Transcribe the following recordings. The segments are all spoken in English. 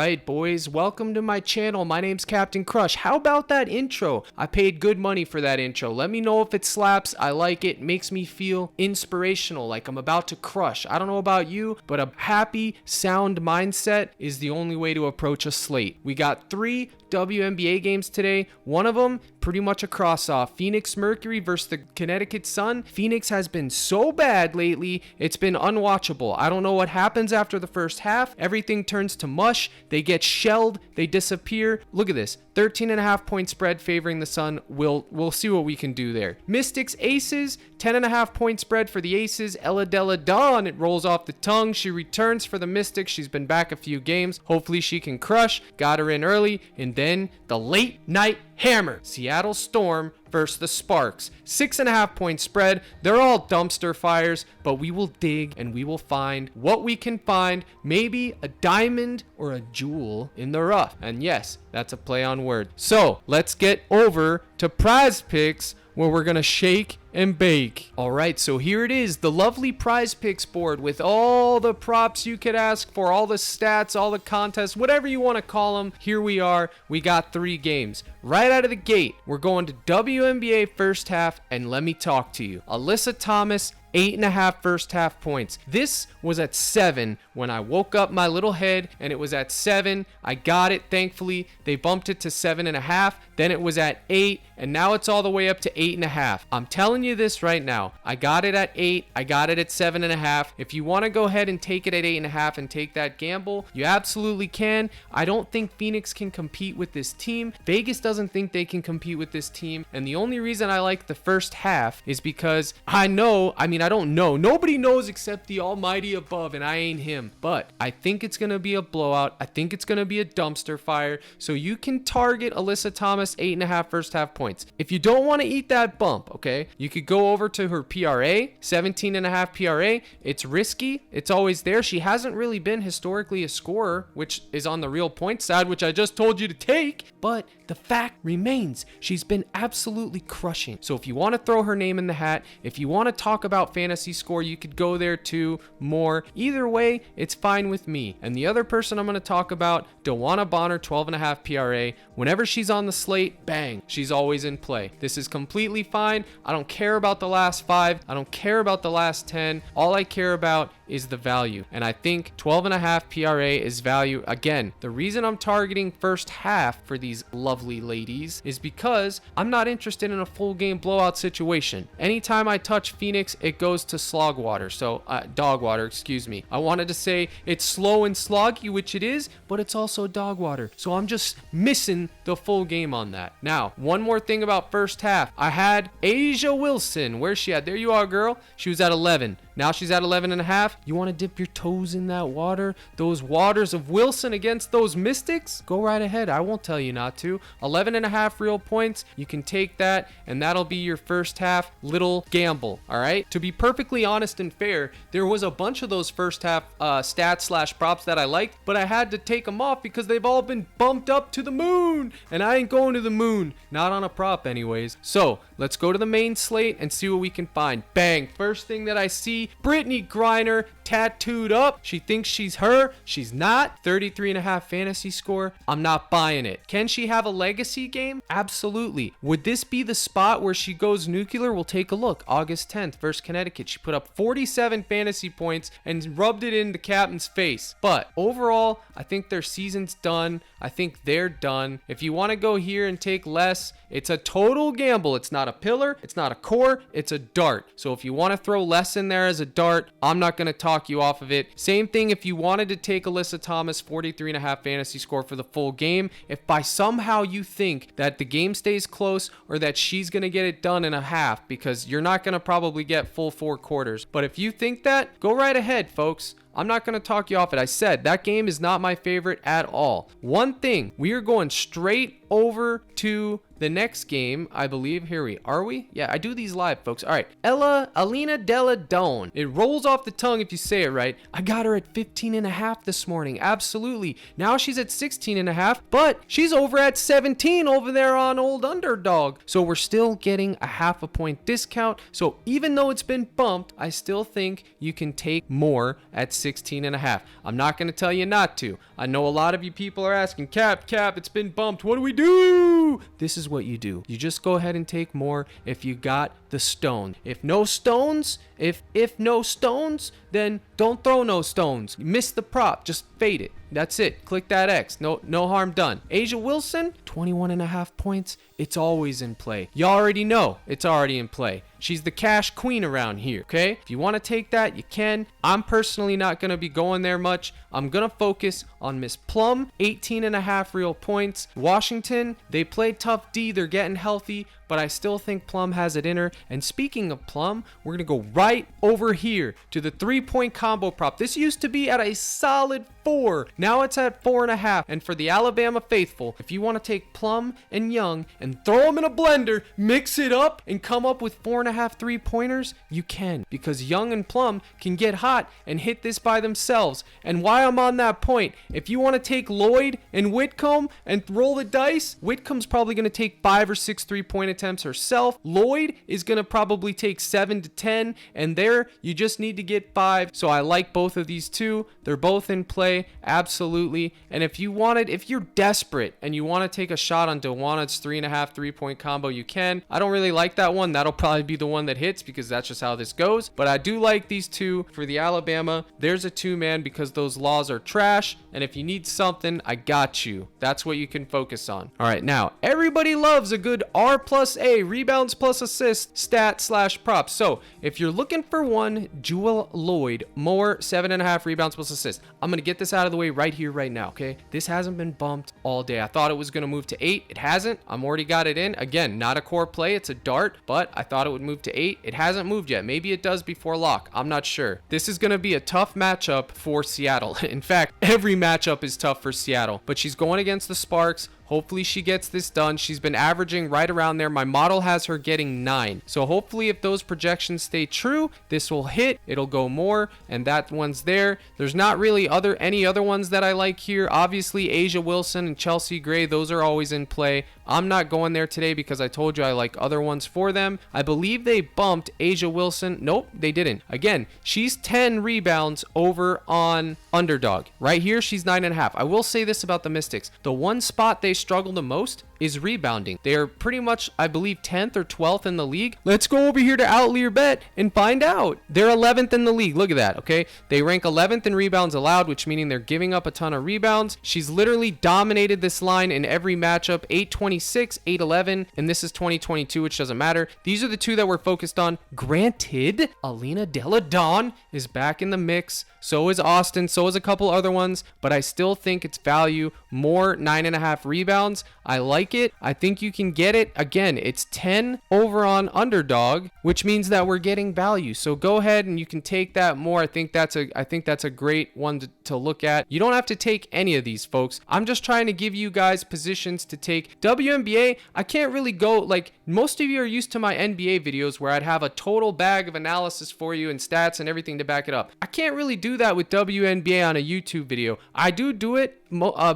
Alright boys, welcome to my channel. My name's Captain Crush. How about that intro? I paid good money for that intro. Let me know if it slaps. I like it. Makes me feel inspirational, like I'm about to crush. I don't know about you, but a happy, sound mindset is the only way to approach a slate. We got 3 WNBA games today. One of them pretty much a cross-off. Phoenix Mercury versus the Connecticut Sun. Phoenix has been so bad lately, it's been unwatchable. I don't know what happens after the first half. Everything turns to mush. They get shelled. They disappear. Look at this. 13.5 point spread favoring the Sun. We'll see what we can do there. Mystics Aces, 10.5 point spread for the Aces. Ella Della Dawn, it rolls off the tongue. She returns for the Mystics. She's been back a few games. Hopefully she can crush. Got her in early. And then the late night hammer. Seattle Storm versus the Sparks. 6.5 point spread. They're all dumpster fires, but we will dig and we will find what we can find. Maybe a diamond or a jewel in the rough. And yes, that's a play on word. So let's get over to PrizePicks, where we're gonna shake and bake. All right, so here it is, the lovely PrizePicks board with all the props you could ask for, all the stats, all the contests, whatever you want to call them. Here we are. We got 3 games. Right out of the gate, we're going to WNBA first half, and let me talk to you. Alyssa Thomas, 8.5 first half points. This was at 7 when I woke up my little head, and it was at 7. I got it, thankfully. They bumped it to 7.5. Then it was at 8, and now it's all the way up to 8.5. I'm telling you this right now. I got it at 8. I got it at 7.5. If you want to go ahead and take it at 8.5 and take that gamble, you absolutely can. I don't think Phoenix can compete with this team. Vegas doesn't think they can compete with this team. And the only reason I like the first half is because I don't know. Nobody knows except the almighty above, and I ain't him. But I think it's going to be a blowout. I think it's going to be a dumpster fire. So you can target Alyssa Thomas 8.5 first half points. If you don't want to eat that bump, okay, you could go over to her PRA, 17.5 PRA. It's risky. It's always there. She hasn't really been historically a scorer, which is on the real point side, which I just told you to take. But the fact remains, she's been absolutely crushing. So if you want to throw her name in the hat, if you want to talk about fantasy score, you could go there too. More. Either way, it's fine with me. And the other person I'm going to talk about, Dewana Bonner, 12.5 PRA. Whenever she's on the slate, bang, she's always in play. This is completely fine. I don't care about the last 5. I don't care about the last 10. All I care about is the value. And I think 12.5 PRA is value. Again, the reason I'm targeting first half for these lovely ladies is because I'm not interested in a full game blowout situation. Anytime I touch Phoenix, it goes to slog water. So dog water, excuse me. I wanted to say it's slow and sloggy, which it is, but it's also dog water. So I'm just missing the full game on that. Now, one more thing about first half. I had Asia Wilson. Where's she at? There you are, girl. She was at 11. Now she's at 11.5. You want to dip your toes in that water? Those waters of Wilson against those Mystics? Go right ahead. I won't tell you not to. 11.5 real points. You can take that, and that'll be your first half little gamble. All right. To be perfectly honest and fair, there was a bunch of those first half stats / props that I liked, but I had to take them off because they've all been bumped up to the moon, and I ain't going to the moon. Not on a prop anyways. So let's go to the main slate and see what we can find. Bang. First thing that I see, Brittany Griner tattooed up. She thinks she's her. She's not. 33.5 fantasy score. I'm not buying it. Can she have a legacy game? Absolutely. Would this be the spot where she goes nuclear? We'll take a look. August 10th versus Connecticut. She put up 47 fantasy points and rubbed it in the captain's face. But overall, I think their season's done. I think they're done. If you want to go here and take less, it's a total gamble. It's not a pillar. It's not a core. It's a dart. So if you want to throw less in there as a dart, I'm not going to talk you off of it. Same thing if you wanted to take Alyssa Thomas, 43.5 fantasy score for the full game. If by somehow you think that the game stays close or that she's going to get it done in a half, because you're not going to probably get full 4 quarters. But if you think that, go right ahead, folks. I'm not going to talk you off it. I said that game is not my favorite at all. One thing, we are going straight over to the next game, I believe. Here are we? Yeah, I do these live, folks. All right. Alina Della Dawn. It rolls off the tongue if you say it right. I got her at 15.5 this morning. Absolutely. Now she's at 16.5, but she's over at 17 over there on old underdog. So we're still getting a 0.5 point discount. So even though it's been bumped, I still think you can take more at 16.5. I'm not going to tell you not to. I know a lot of you people are asking, Cap, it's been bumped. What do we do? This is what you do. You just go ahead and take more if you got the stone. If no stones, if no stones, then don't throw no stones. You miss the prop, just fade it. That's it. Click that X. No harm done. A'ja Wilson, 21.5 points. It's always in play. You already know it's already in play. She's the cash queen around here, okay? If you want to take that, you can. I'm personally not going to be going there much. I'm going to focus on Miss Plum, 18.5 real points. Washington, they played tough D. They're getting healthy, but I still think Plum has it in her. And speaking of Plum, we're going to go right over here to the 3-point combo prop. This used to be at a solid 4. Now it's at 4.5. And for the Alabama faithful, if you want to take Plum and Young and throw them in a blender, mix it up, and come up with 4.5 3-pointers, you can. Because Young and Plum can get hot and hit this by themselves. And while I'm on that point, if you want to take Lloyd and Whitcomb and roll the dice, Whitcomb's probably going to take 5 or 6 3-point attempts herself. Lloyd is going to probably take 7 to 10, and there you just need to get 5. So I like both of these two. They're both in play, absolutely. And if you're desperate and you want to take a shot on DeWannet's 3.5 3-point combo, you can. I don't really like that one. That'll probably be the one that hits because that's just how this goes. But I do like these two for the Alabama. There's a 2-man because those laws are trash. And if you need something, I got you. That's what you can focus on. All right, now everybody loves a good R plus A, rebounds plus assist, stat / prop. So if you're looking for one, Jewel Lloyd, more 7.5 rebounds plus assist. I'm going to get this out of the way right here, right now, okay? This hasn't been bumped all day. I thought it was going to move to 8. It hasn't. I'm already got it in. Again, not a core play. It's a dart, but I thought it would move to 8. It hasn't moved yet. Maybe it does before lock. I'm not sure. This is going to be a tough matchup for Seattle. In fact, every matchup is tough for Seattle, but she's going against the Sparks. Hopefully she gets this done. She's been averaging right around there. My model has her getting 9. So hopefully if those projections stay true, this will hit. It'll go more, and that one's there. There's not really any other ones that I like here. Obviously, A'ja Wilson and Chelsea Gray, those are always in play. I'm not going there today because I told you I like other ones for them. I believe they bumped A'ja Wilson. Nope, they didn't. Again, she's 10 rebounds over on Underdog. Right here, she's 9.5. I will say this about the Mystics. The one spot they struggle the most is rebounding. They're pretty much, I believe, 10th or 12th in the league. Let's go over here to Outlier Bet and find out. They're 11th in the league. Look at that, okay? They rank 11th in rebounds allowed, which meaning they're giving up a ton of rebounds. She's literally dominated this line in every matchup, 826, 811, and this is 2022, which doesn't matter. These are the two that we're focused on. Granted, Alina Della Dawn is back in the mix. So is Austin. So is a couple other ones, but I still think it's value. More 9.5 rebounds. I like it. I think you can get it. Again, it's 10 over on Underdog, which means that we're getting value. So go ahead and you can take that more. I think that's a great one to look at. You don't have to take any of these, folks. I'm just trying to give you guys positions to take. WNBA, I can't really go, like most of you are used to my NBA videos where I'd have a total bag of analysis for you and stats and everything to back it up. I can't really do that with WNBA on a YouTube video. I do it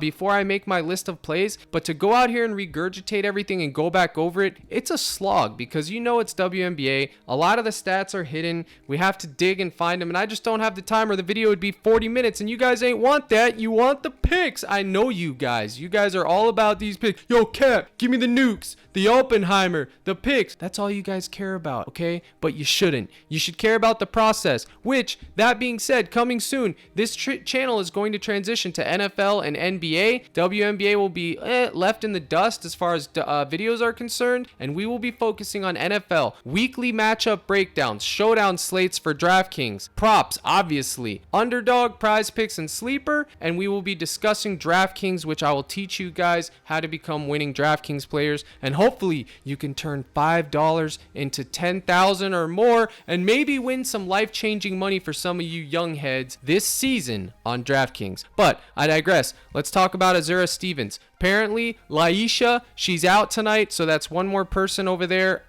before I make my list of plays, but to go out here and regurgitate everything and go back over it, it's a slog because you know it's WNBA. A lot of the stats are hidden. We have to dig and find them, and I just don't have the time, or the video would be 40 minutes, and you guys ain't want that. You want the picks. I know you guys. You guys are all about these picks. Yo, Cap, give me the nukes, the Oppenheimer, the picks. That's all you guys care about, okay? But you shouldn't. You should care about the process, which, that being said, coming soon, this channel is going to transition to NFL and NBA. WNBA will be left in the dust as far as videos are concerned, and we will be focusing on NFL, weekly matchup breakdowns, showdown slates for DraftKings, props, obviously, Underdog, PrizePicks, and Sleeper, and we will be discussing DraftKings, which I will teach you guys how to become winning DraftKings players, and hopefully you can turn $5 into $10,000 or more, and maybe win some life-changing money for some of you young heads this season on DraftKings. But I digress. let's talk about Azura Stevens. Apparently, Laisha, she's out tonight, so that's one more person over there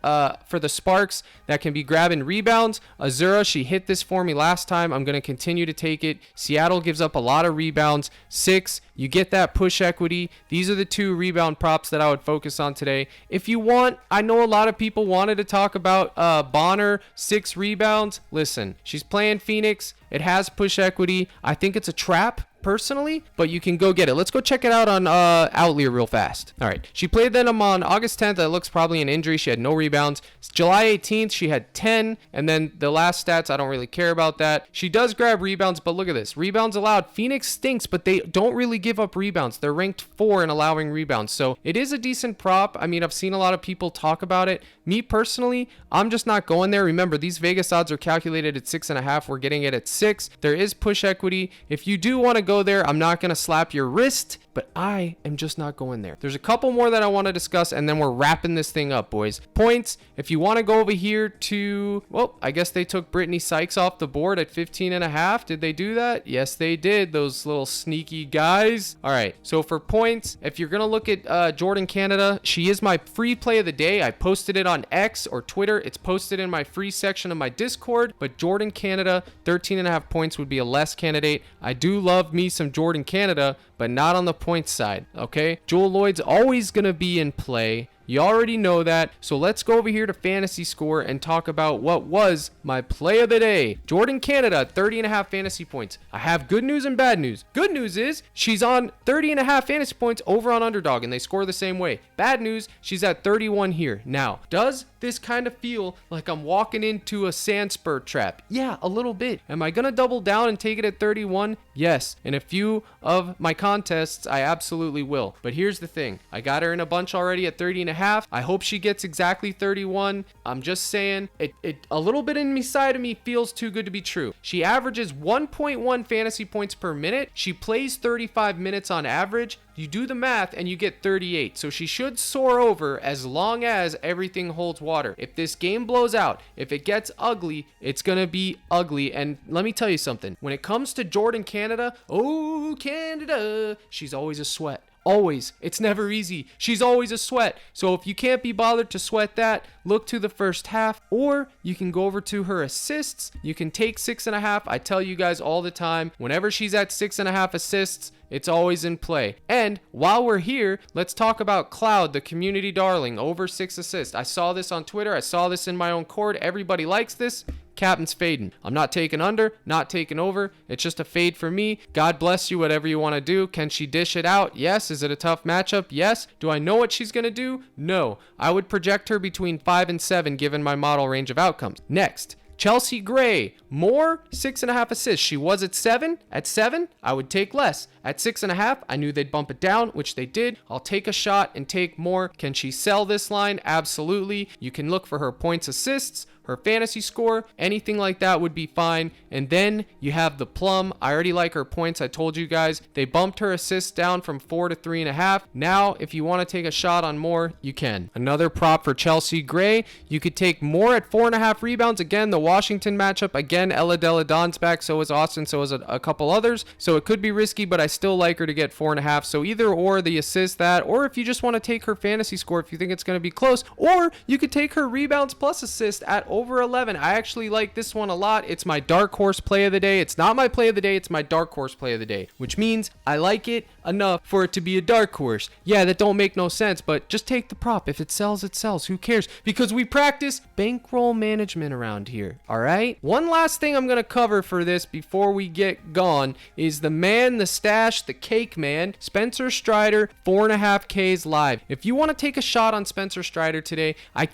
for the Sparks that can be grabbing rebounds. Azura, she hit this for me last time. I'm going to continue to take it. Seattle gives up a lot of rebounds. 6, you get that push equity. These are the 2 rebound props that I would focus on today. If you want, I know a lot of people wanted to talk about Bonner, 6 rebounds. Listen, she's playing Phoenix. It has push equity. I think it's a trap personally, but you can go get it. Let's go check it out on Outlier real fast. All right, she played them on August 10th. That looks probably an injury. She had no rebounds. July 18th, she had 10, and then the last stats, I don't really care about that. She does grab rebounds, but look at this. Rebounds allowed. Phoenix stinks, but they don't really give up rebounds. They're ranked 4 in allowing rebounds, so it is a decent prop. I mean, I've seen a lot of people talk about it. Me personally, I'm just not going there. Remember, these Vegas odds are calculated at 6.5. We're getting it at 6. There is push equity. If you do want to go there, I'm not going to slap your wrist, but I am just not going there. There's a couple more that I want to discuss, and then we're wrapping this thing up, boys. Points, if you want to go over here to, well, I guess they took Brittany Sykes off the board at 15.5. Did they do that? Yes, they did, those little sneaky guys. All right, so for points, if you're going to look at Jordan Canada, she is my free play of the day. I posted it on X or Twitter. It's posted in my free section of my Discord, but Jordan Canada, 13.5 points would be a less candidate. I do love me some Jordan Canada, but not on the points side, okay? Jewel Lloyd's always going to be in play. You already know that. So let's go over here to Fantasy Score and talk about what was my play of the day. Jordan Canada, 30.5 fantasy points. I have good news and bad news. Good news is she's on 30.5 fantasy points over on Underdog, and they score the same way. Bad news, she's at 31 here. Now, does this kind of feel like I'm walking into a sand spur trap? Yeah, a little bit. Am I going to double down and take it at 31? Yes. In a few of my contests, I absolutely will. But here's the thing. I got her in a bunch already at 30.5. I hope she gets exactly 31. I'm just saying, a little bit inside of me feels too good to be true. She averages 1.1 fantasy points per minute. She plays 35 minutes on average. You do the math and you get 38. So she should soar over as long as everything holds water. If this game blows out, if it gets ugly, it's going to be ugly. And let me tell you something. When it comes to Jordan Canada, oh, Canada, she's always a sweat. Always. It's never easy. She's always a sweat. So if you can't be bothered to sweat that, look to the first half, or you can go over to her assists. You can take 6.5. I tell you guys all the time, whenever she's at 6.5 assists, it's always in play. And while we're here, let's talk about Cloud, the community darling, over 6 assists. I saw this on Twitter. I saw this in my own court. Everybody likes this. Captain's fading. I'm not taking under, not taking over. It's just a fade for me. God bless you, whatever you want to do. Can she dish it out? Yes. Is it a tough matchup? Yes. Do I know what she's going to do? No. I would project her between 5 and 7 given my model range of outcomes. Next, Chelsea Gray, more 6.5 assists. She was at 7. At 7, I would take less. At 6.5, I knew they'd bump it down, which they did. I'll take a shot and take more. Can she sell this line? Absolutely. You can look for her points, assists, her fantasy score, anything like that would be fine. And then you have the plum. I already like her points. I told you guys they bumped her assists down from 4 to 3.5. Now, if you want to take a shot on more, you can. Another prop for Chelsea Gray. You could take more at 4.5 rebounds. Again, the Washington matchup. Again, Ella Della Don's back. So is Austin. So is a couple others. So it could be risky, but I still like her to get 4.5. So either or, the assist that, or if you just want to take her fantasy score, if you think it's going to be close, or you could take her rebounds plus assist at over 11. I actually like this one a lot. It's my dark horse play of the day. It's not my play of the day. It's my dark horse play of the day, which means I like it enough for it to be a dark horse. Yeah, that don't make no sense, but just take the prop. If it sells, it sells. Who cares? Because we practice bankroll management around here. All right. One last thing I'm going to cover for this before we get gone is the man, the stash, the cake man, Spencer Strider, 4.5 Ks live. If you want to take a shot on Spencer Strider today, I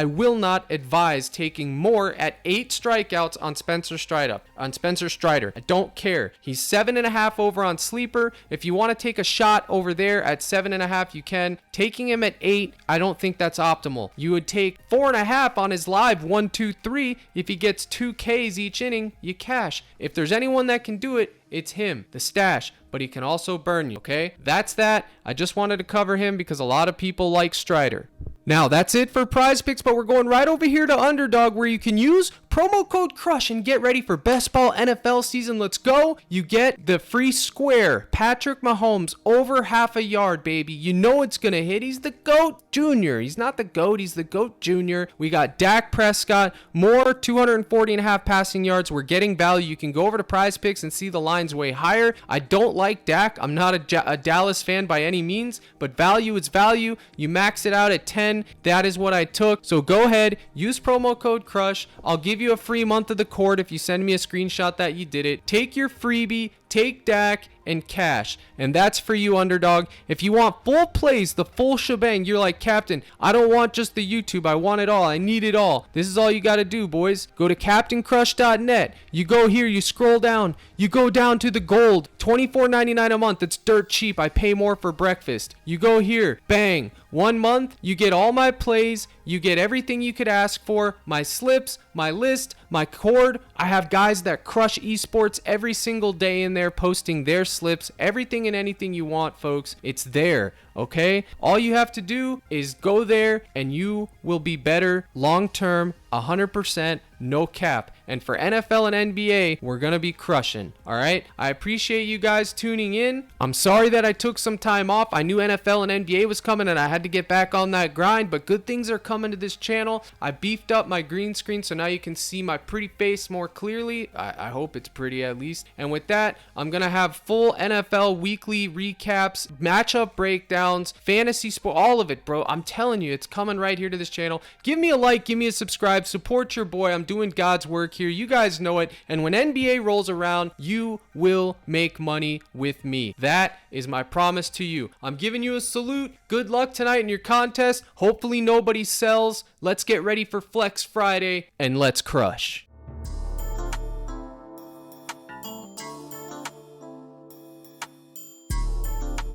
will not advise taking more at 8 strikeouts on Spencer Strider. I don't care. He's 7.5 over on Sleeper. If you want to take a shot over there at 7.5, you can. Taking him at 8, I don't think that's optimal. You would take 4.5 on his live 1, 2, 3. If he gets 2 Ks each inning, you cash. If there's anyone that can do it, it's him, the stash, but he can also burn you, okay? That's that. I just wanted to cover him because a lot of people like Strider. Now, that's it for PrizePicks, but we're going right over here to Underdog where you can use promo code CRUSH and get ready for best ball NFL season. Let's go. You get the free square. Patrick Mahomes over half a yard, baby. You know it's going to hit. He's the GOAT Junior. He's not the GOAT. He's the GOAT Junior. We got Dak Prescott, more 240.5 passing yards. We're getting value. You can go over to PrizePicks and see the lines way higher. I don't like Dak. I'm not a Dallas fan by any means, but value is value. You max it out at 10. That is what I took. So go ahead, use promo code CRUSH. I'll give you a free month of the court if you send me a screenshot that you did it. Take your freebie, take Dak, and cash. And that's for you, underdog. If you want full plays, the full shebang, you're like, Captain, I don't want just the YouTube. I want it all. I need it all. This is all you got to do, boys. Go to CaptainCrush.net. You go here, you scroll down. You go down to the gold. $24.99 a month. It's dirt cheap. I pay more for breakfast. You go here. Bang. 1 month, you get all my plays. You get everything you could ask for. My slips, my list, my cord. I have guys that crush esports every single day in there posting their slips. Everything and anything you want, folks. It's there. Okay? All you have to do is go there and you will be better long term, 100%, no cap. And for NFL and NBA, we're going to be crushing. All right? I appreciate you guys tuning in. I'm sorry that I took some time off. I knew NFL and NBA was coming and I had to get back on that grind, but good things are coming to this channel. I beefed up my green screen so now you can see my pretty face more clearly. I hope it's pretty at least. And with that, I'm going to have full NFL weekly recaps, matchup breakdowns, fantasy sport, all of it, bro. I'm telling you, it's coming right here to this channel. Give me a like, give me a subscribe, support your boy. I'm doing God's work here. You guys know it. And when NBA rolls around, you will make money with me. That is my promise to you. I'm giving you a salute. Good luck tonight in your contest. Hopefully nobody sells. Let's get ready for Flex Friday and let's crush.